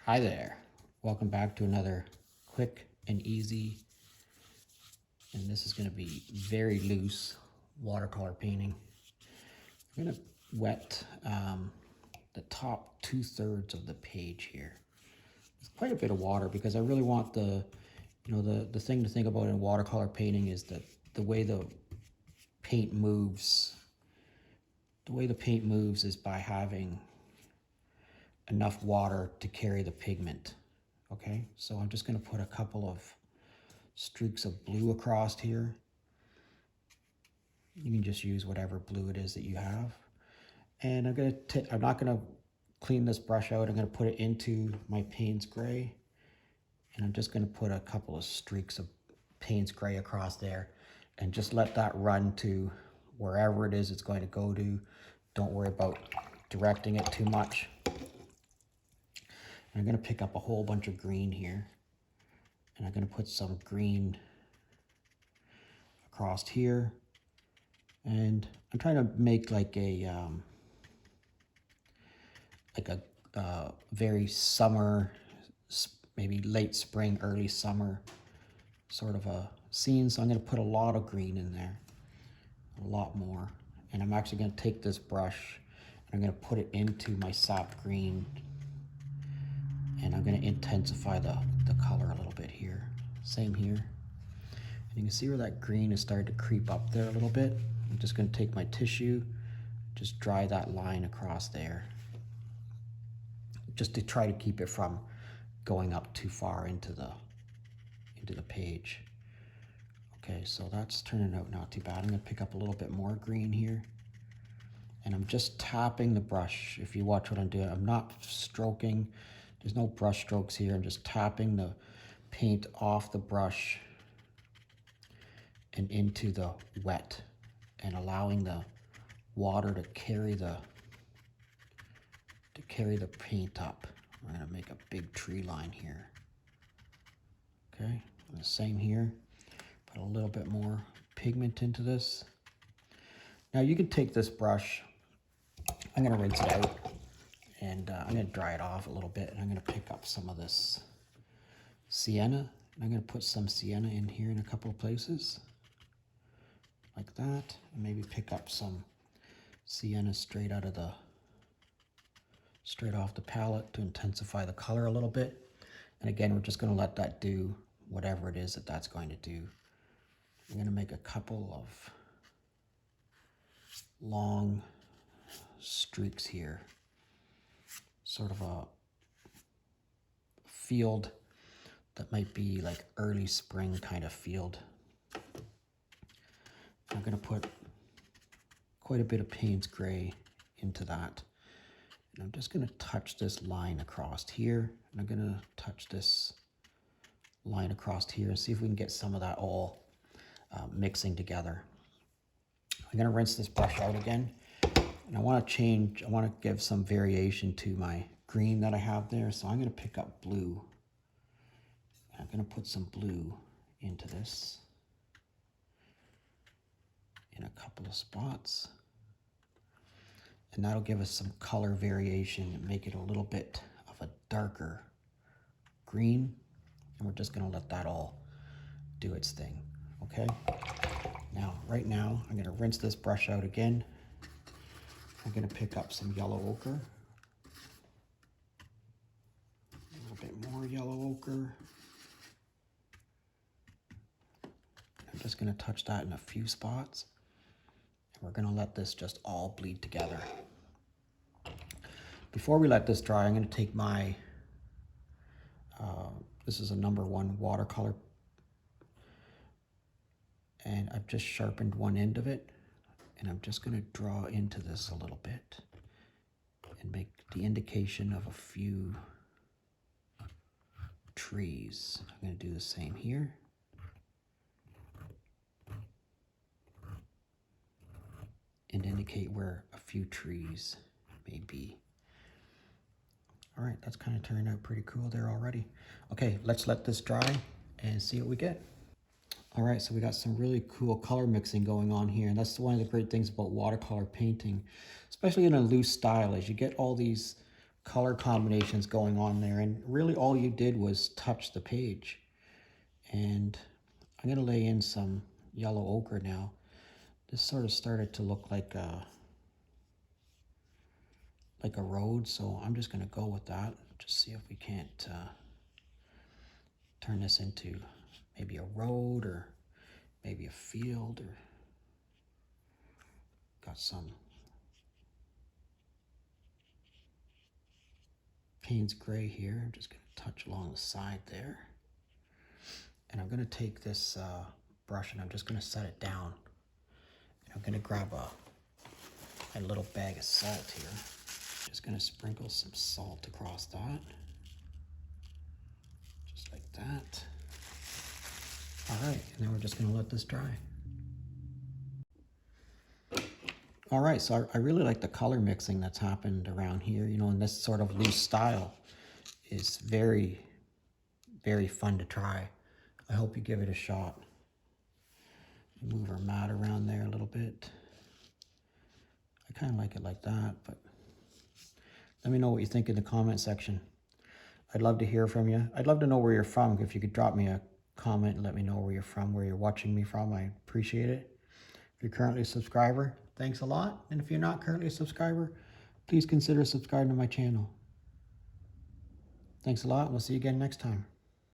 Hi there. Welcome back to another quick and easy, and this is going to be very loose watercolor painting. I'm going to wet the top 2/3 of the page here. It's quite a bit of water because I really want the thing to think about in watercolor painting is that the way the paint moves, is by having enough water to carry the pigment. Okay, so I'm just going to put a couple of streaks of blue across here. You can just use whatever blue it is that you have. And I'm not going to clean this brush out. I'm going to put it into my Payne's Gray. And I'm just going to put a couple of streaks of Payne's Gray across there and just let that run to wherever it is it's going to go to. Don't worry about directing it too much. And I'm going to pick up a whole bunch of green here. And I'm going to put some green across here. And I'm trying to make like a very summer, maybe late spring, early summer sort of a scene. So I'm going to put a lot of green in there, a lot more. And I'm actually going to take this brush and I'm going to put it into my sap green. And I'm going to intensify the color a little bit here. Same here. And you can see where that green is starting to creep up there a little bit. I'm just going to take my tissue, just dry that line across there, just to try to keep it from going up too far into the page. Okay, so that's turning out not too bad. I'm going to pick up a little bit more green here. And I'm just tapping the brush. If you watch what I'm doing, I'm not stroking. There's no brush strokes here. I'm just tapping the paint off the brush and into the wet and allowing the water to carry the paint up. I'm going to make a big tree line here. Okay, and the same here. Put a little bit more pigment into this. Now you can take this brush. I'm going to rinse it out and I'm going to dry it off a little bit, and I'm going to pick up some of this sienna. And I'm going to put some sienna in here in a couple of places like that, and maybe pick up some sienna straight off the palette to intensify the color a little bit. And again, we're just going to let that do whatever it is that that's going to do. I'm going to make a couple of long streaks here, sort of a field that might be like early spring kind of field. I'm going to put quite a bit of Payne's Gray into that. And I'm just going to touch this line across here. And I'm going to touch this line across here and see if we can get some of that all mixing together. I'm going to rinse this brush out again. And I want to give some variation to my green that I have there. So I'm going to pick up blue. I'm going to put some blue into this in a couple of spots. And that'll give us some color variation and make it a little bit of a darker green. And we're just going to let that all do its thing. Okay? Right now, I'm going to rinse this brush out again. I'm going to pick up some yellow ochre. A little bit more yellow ochre. I'm just going to touch that in a few spots. And we're going to let this just all bleed together. Before we let this dry, I'm going to take my, this is a #1 watercolor, and I've just sharpened one end of it, and I'm just going to draw into this a little bit and make the indication of a few trees. I'm going to do the same here. And indicate where a few trees may be. All right, that's kind of turned out pretty cool there already. Okay, let's let this dry and see what we get. All right, so we got some really cool color mixing going on here. And that's one of the great things about watercolor painting, especially in a loose style, is you get all these color combinations going on there, and really all you did was touch the page. And I'm going to lay in some yellow ochre now. This sort of started to look like a road, so I'm just going to go with that. Just see if we can't turn this into maybe a road or maybe a field, or got some Payne's gray here. I'm just going to touch along the side there. And I'm going to take this brush and I'm just going to set it down. And I'm going to grab a little bag of salt here. Just going to sprinkle some salt across that. Just like that. All right, and then we're just going to let this dry. All right, so I really like the color mixing that's happened around here, you know, in this sort of loose style is very, very fun to try. I hope you give it a shot. Move our mat around there a little bit. I kind of like it like that, but let me know what you think in the comment section. I'd love to hear from you. I'd love to know where you're from. If you could drop me a comment and let me know where you're from, where you're watching me from, I appreciate it. If you're currently a subscriber, thanks a lot. And if you're not currently a subscriber, please consider subscribing to my channel. Thanks a lot. We'll see you again next time.